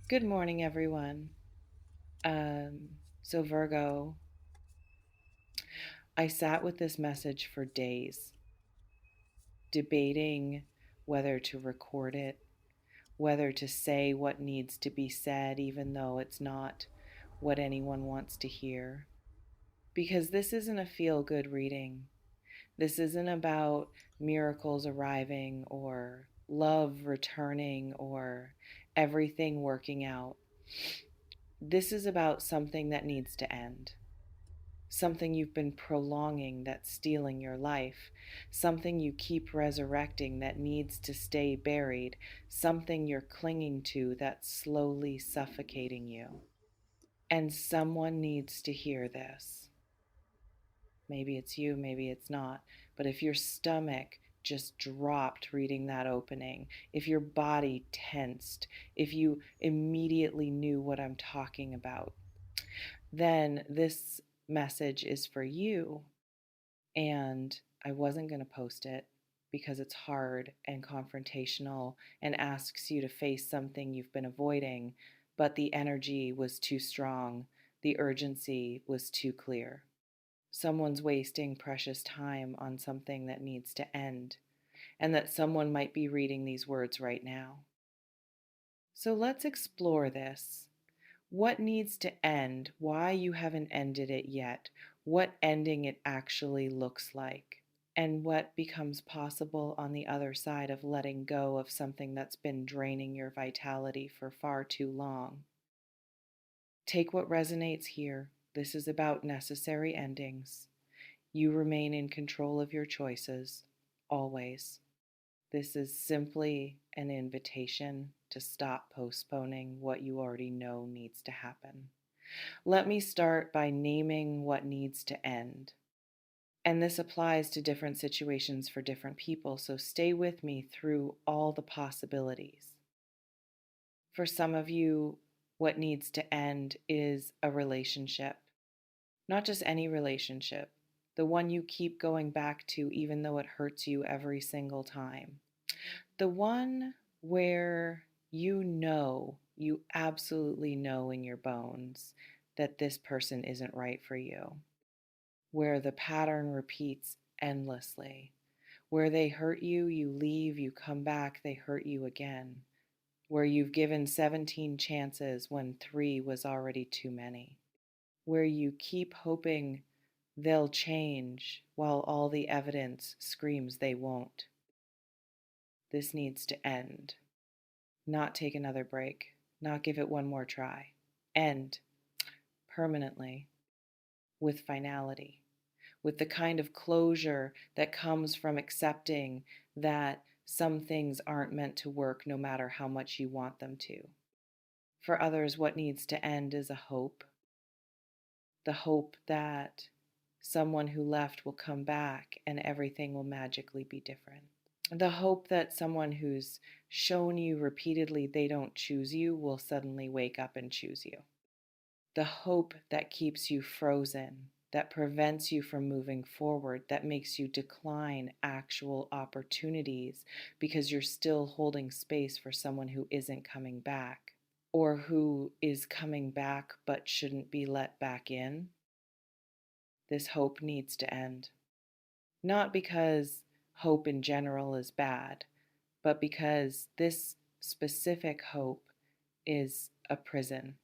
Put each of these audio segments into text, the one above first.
Good morning, everyone. Um, Virgo, I sat with this message for days, debating whether to record it, whether to say what needs to be said, even though it's not what anyone wants to hear. Because this isn't a feel good reading. This isn't about miracles arriving or love returning or everything working out. This is about something that needs to end. Something you've been prolonging that's stealing your life, something you keep resurrecting that needs to stay buried, something you're clinging to that's slowly suffocating you. And someone needs to hear this. Maybe it's you, maybe it's not. But if your stomach just dropped reading that opening, if your body tensed, if you immediately knew what I'm talking about, then this message is for you. And I wasn't going to post it because it's hard and confrontational and asks you to face something you've been avoiding, but the energy was too strong, the urgency was too clear. Someone's wasting precious time on something that needs to end, and that someone might be reading these words right now. So let's explore this. What needs to end, why you haven't ended it yet, what ending it actually looks like, and what becomes possible on the other side of letting go of something that's been draining your vitality for far too long. Take what resonates here. This is about necessary endings. You remain in control of your choices, always. This is simply an invitation to stop postponing what you already know needs to happen. Let me start by naming what needs to end. And this applies to different situations for different people, so stay with me through all the possibilities. For some of you, what needs to end is a relationship, not just any relationship, the one you keep going back to even though it hurts you every single time. The one where you absolutely know in your bones that this person isn't right for you, where the pattern repeats endlessly, where they hurt you, you leave, you come back, they hurt you again, where you've given 17 chances when 3 was already too many, where you keep hoping they'll change while all the evidence screams they won't. This needs to end. Not take another break, not give it one more try. End permanently with finality, with the kind of closure that comes from accepting that some things aren't meant to work no matter how much you want them to. For others, what needs to end is a hope, the hope that someone who left will come back and everything will magically be different. The hope that someone who's shown you repeatedly they don't choose you will suddenly wake up and choose you. The hope that keeps you frozen, that prevents you from moving forward, that makes you decline actual opportunities because you're still holding space for someone who isn't coming back or who is coming back but shouldn't be let back in. This hope needs to end. Not because hope in general is bad, but because this specific hope is a prison.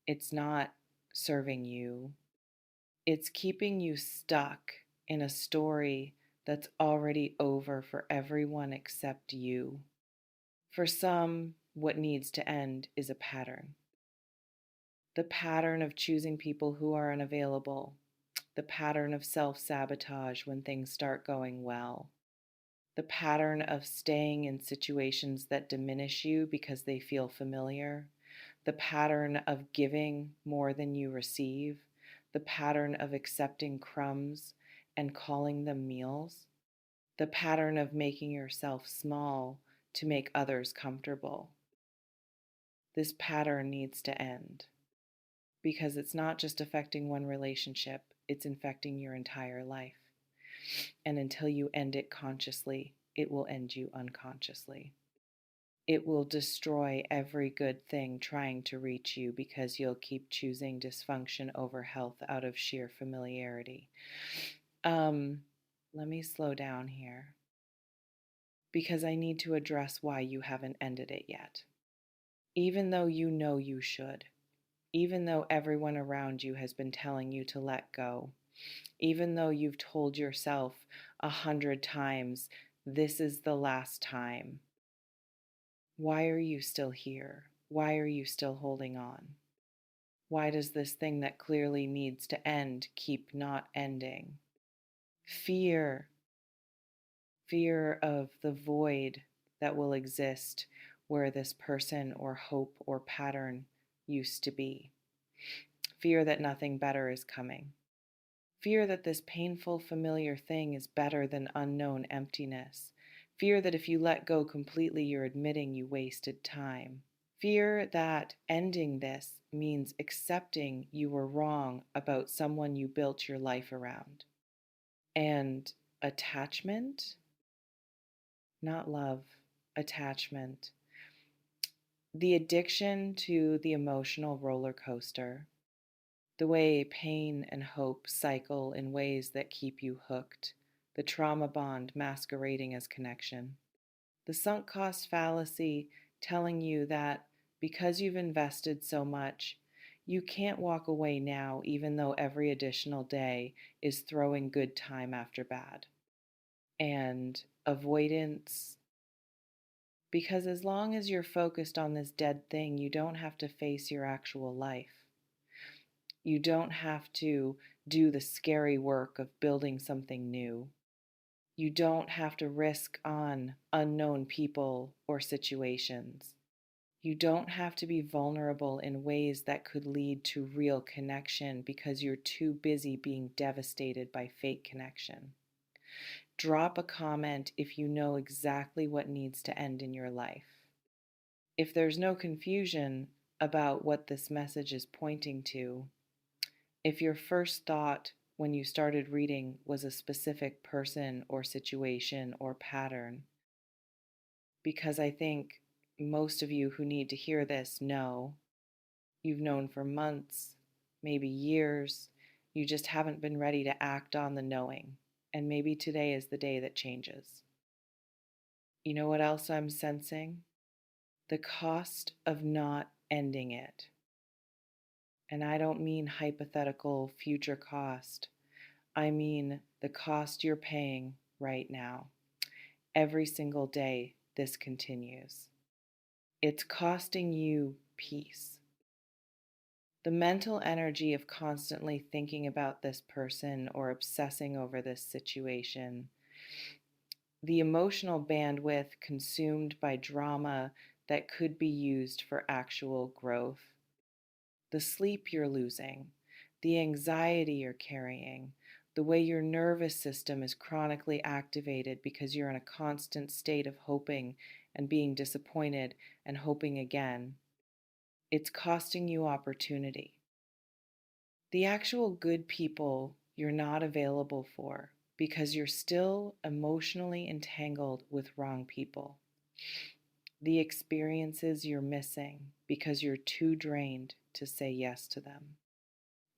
It's not serving you, it's keeping you stuck in a story that's already over for everyone except you. For some, what needs to end is a pattern. The pattern of choosing people who are unavailable, the pattern of self sabotage when things start going well, the pattern of staying in situations that diminish you because they feel familiar, the pattern of giving more than you receive, the pattern of accepting crumbs and calling them meals, the pattern of making yourself small to make others comfortable. This pattern needs to end because it's not just affecting one relationship, it's infecting your entire life. And until you end it consciously, it will end you unconsciously. It will destroy every good thing trying to reach you because you'll keep choosing dysfunction over health out of sheer familiarity. Um, Let me slow down here because I need to address why you haven't ended it yet. Even though you know you should, even though everyone around you has been telling you to let go, even though you've told yourself 100 times, this is the last time, why are you still here? Why are you still holding on? Why does this thing that clearly needs to end keep not ending? Fear, fear of the void that will exist where this person or hope or pattern used to be. Fear that nothing better is coming. Fear that this painful, familiar thing is better than unknown emptiness. Fear that if you let go completely, you're admitting you wasted time. Fear that ending this means accepting you were wrong about someone you built your life around. And attachment, not love, attachment. The addiction to the emotional roller coaster, the way pain and hope cycle in ways that keep you hooked, the trauma bond masquerading as connection, the sunk cost fallacy telling you that because you've invested so much, you can't walk away now, even though every additional day is throwing good time after bad. And avoidance, because as long as you're focused on this dead thing, you don't have to face your actual life. You don't have to do the scary work of building something new. You don't have to risk on unknown people or situations. You don't have to be vulnerable in ways that could lead to real connection because you're too busy being devastated by fake connection. Drop a comment if you know exactly what needs to end in your life. If there's no confusion about what this message is pointing to, if your first thought when you started reading was a specific person or situation or pattern, because I think most of you who need to hear this know you've known for months, maybe years, you just haven't been ready to act on the knowing, and maybe today is the day that changes. You know what else I'm sensing? The cost of not ending it. And I don't mean hypothetical future cost. I mean the cost you're paying right now. Every single day this continues. It's costing you peace. The mental energy of constantly thinking about this person or obsessing over this situation, the emotional bandwidth consumed by drama that could be used for actual growth, the sleep you're losing, the anxiety you're carrying, the way your nervous system is chronically activated because you're in a constant state of hoping and being disappointed and hoping again. It's costing you opportunity. The actual good people you're not available for because you're still emotionally entangled with wrong people. The experiences you're missing because you're too drained to say yes to them.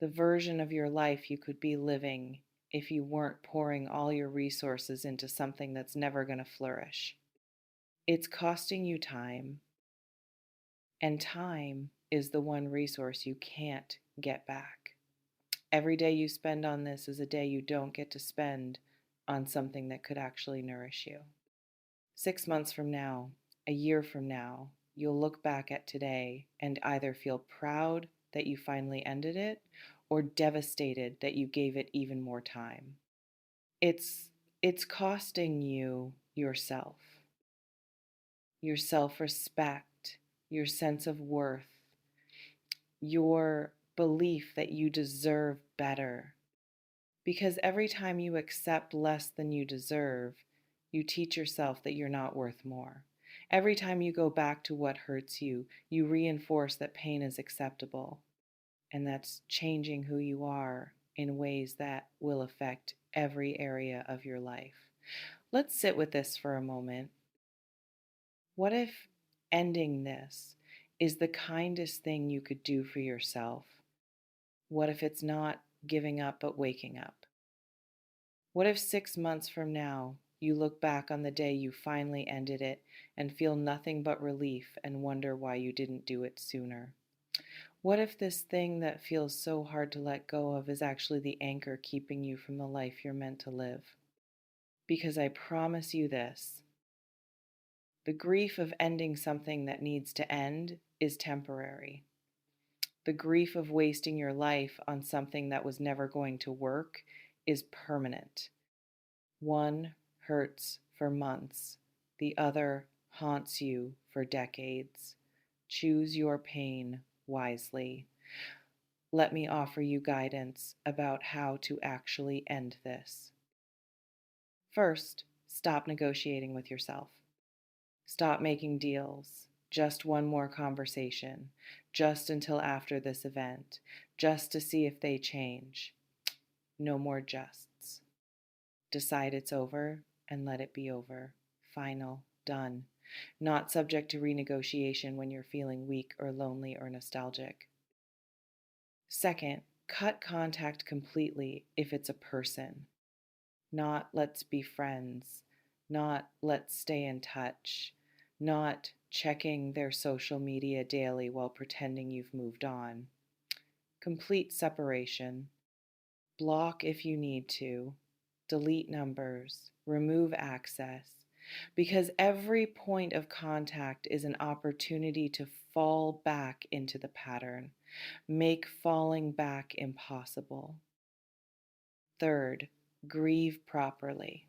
The version of your life you could be living if you weren't pouring all your resources into something that's never going to flourish. It's costing you time, and time is the one resource you can't get back. Every day you spend on this is a day you don't get to spend on something that could actually nourish you. 6 months from now, a year from now, you'll look back at today and either feel proud that you finally ended it or devastated that you gave it even more time. It's costing you yourself, your self-respect, your sense of worth, your belief that you deserve better. Because every time you accept less than you deserve, you teach yourself that you're not worth more. Every time you go back to what hurts you, you reinforce that pain is acceptable. And that's changing who you are in ways that will affect every area of your life. Let's sit with this for a moment. What if Ending this is the kindest thing you could do for yourself. What if it's not giving up but waking up? What if 6 months from now you look back on the day you finally ended it and feel nothing but relief and wonder why you didn't do it sooner? What if this thing that feels so hard to let go of is actually the anchor keeping you from the life you're meant to live? Because I promise you this, the grief of ending something that needs to end is temporary. The grief of wasting your life on something that was never going to work is permanent. One hurts for months, the other haunts you for decades. Choose your pain wisely. Let me offer you guidance about how to actually end this. First, stop negotiating with yourself. Stop making deals. Just one more conversation. Just until after this event. Just to see if they change. No more justs. Decide it's over and let it be over. Final. Done. Not subject to renegotiation when you're feeling weak or lonely or nostalgic. Second, cut contact completely if it's a person. Not let's be friends. Not let's stay in touch. Not checking their social media daily while pretending you've moved on. Complete separation. Block if you need to. Delete numbers. Remove access. Because every point of contact is an opportunity to fall back into the pattern. Make falling back impossible. Third, grieve properly.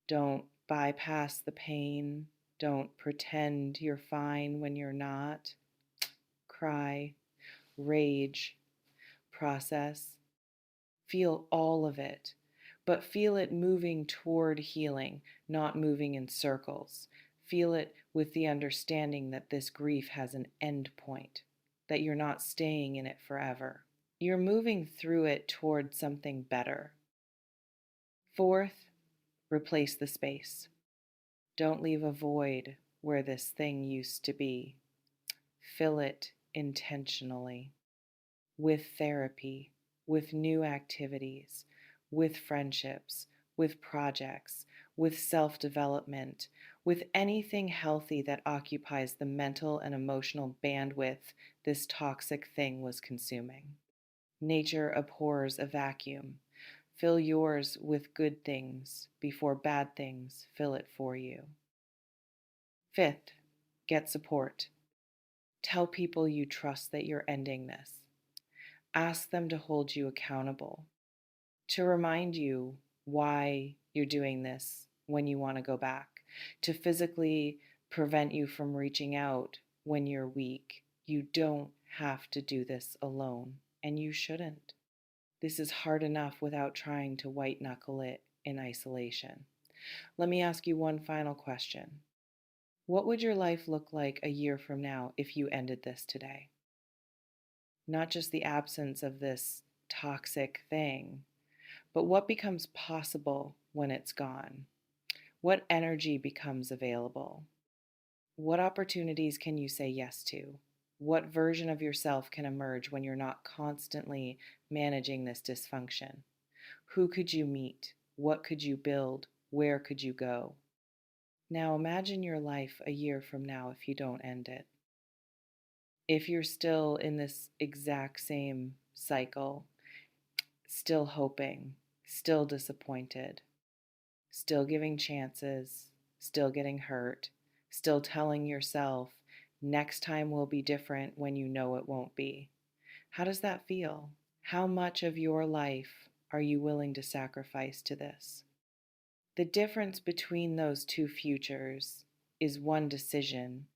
Don't bypass the pain. Don't pretend you're fine when you're not. Cry, rage, process. Feel all of it, but feel it moving toward healing, not moving in circles. Feel it with the understanding that this grief has an end point, that you're not staying in it forever. You're moving through it toward something better. Fourth, replace the space. Don't leave a void where this thing used to be. Fill it intentionally with therapy, with new activities, with friendships, with projects, with self-development, with anything healthy that occupies the mental and emotional bandwidth this toxic thing was consuming. Nature abhors a vacuum. Fill yours with good things before bad things fill it for you. Fifth, get support. Tell people you trust that you're ending this. Ask them to hold you accountable, to remind you why you're doing this when you want to go back, to physically prevent you from reaching out when you're weak. You don't have to do this alone, and you shouldn't. This is hard enough without trying to white knuckle it in isolation. Let me ask you one final question. What would your life look like a year from now if you ended this today? Not just the absence of this toxic thing, but what becomes possible when it's gone? What energy becomes available? What opportunities can you say yes to? What version of yourself can emerge when you're not constantly managing this dysfunction? Who could you meet? What could you build? Where could you go? Now imagine your life a year from now if you don't end it. If you're still in this exact same cycle, still hoping, still disappointed, still giving chances, still getting hurt, still telling yourself, next time will be different when you know it won't be. How does that feel? How much of your life are you willing to sacrifice to this? The difference between those two futures is one decision.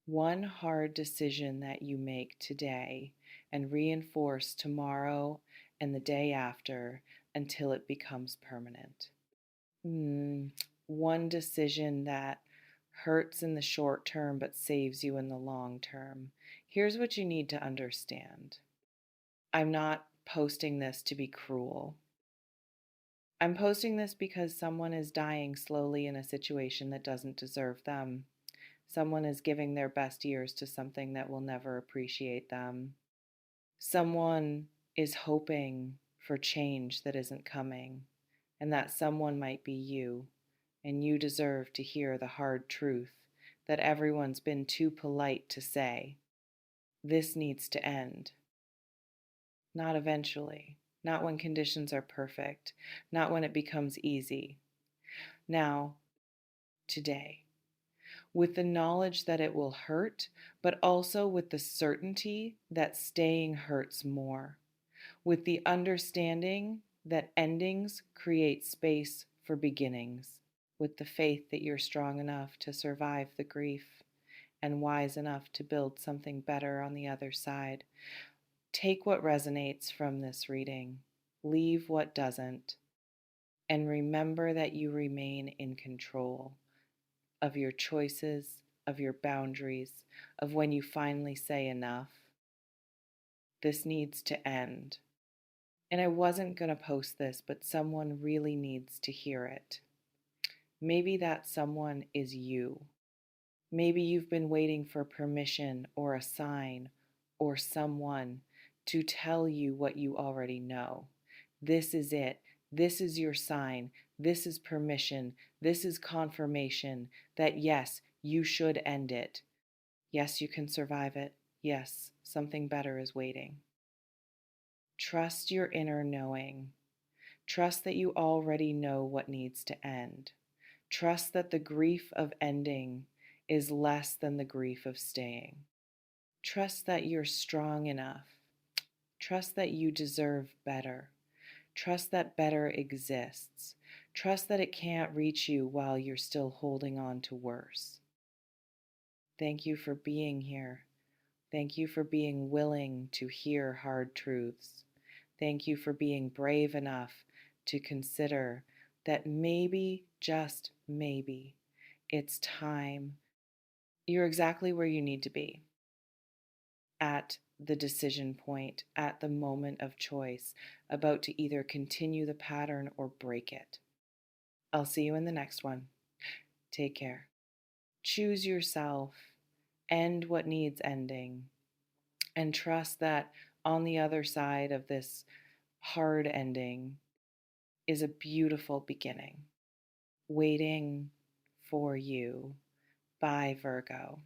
One hard decision that you make today and reinforce tomorrow and the day after until it becomes permanent. One decision that hurts in the short term but saves you in the long term. Here's what you need to understand. I'm not posting this to be cruel. I'm posting this because someone is dying slowly in a situation that doesn't deserve them. Someone is giving their best years to something that will never appreciate them. Someone is hoping for change that isn't coming, and that someone might be you, and you deserve to hear the hard truth that everyone's been too polite to say. This needs to end. Not eventually, not when conditions are perfect, not when it becomes easy. Now, today, with the knowledge that it will hurt, but also with the certainty that staying hurts more, with the understanding that endings create space for beginnings, with the faith that you're strong enough to survive the grief and wise enough to build something better on the other side. Take what resonates from this reading, leave what doesn't, and remember that you remain in control of your choices, of your boundaries, of when you finally say enough. This needs to end. And I wasn't going to post this, but someone really needs to hear it. Maybe that someone is you. Maybe you've been waiting for permission or a sign or someone to tell you what you already know. This is it. This is your sign. This is permission. This is confirmation that yes, you should end it. Yes, you can survive it. Yes, something better is waiting. Trust your inner knowing. Trust that you already know what needs to end. Trust that the grief of ending is less than the grief of staying. Trust that you're strong enough. Trust that you deserve better. Trust that better exists. Trust that it can't reach you while you're still holding on to worse. Thank you for being here. Thank you for being willing to hear hard truths. Thank you for being brave enough to consider that maybe, just maybe, it's time. You're exactly where you need to be at the decision point, at the moment of choice, about to either continue the pattern or break it. I'll see you in the next one. Take care. Choose yourself, end what needs ending, and trust that on the other side of this hard ending is a beautiful beginning waiting for you by Virgo.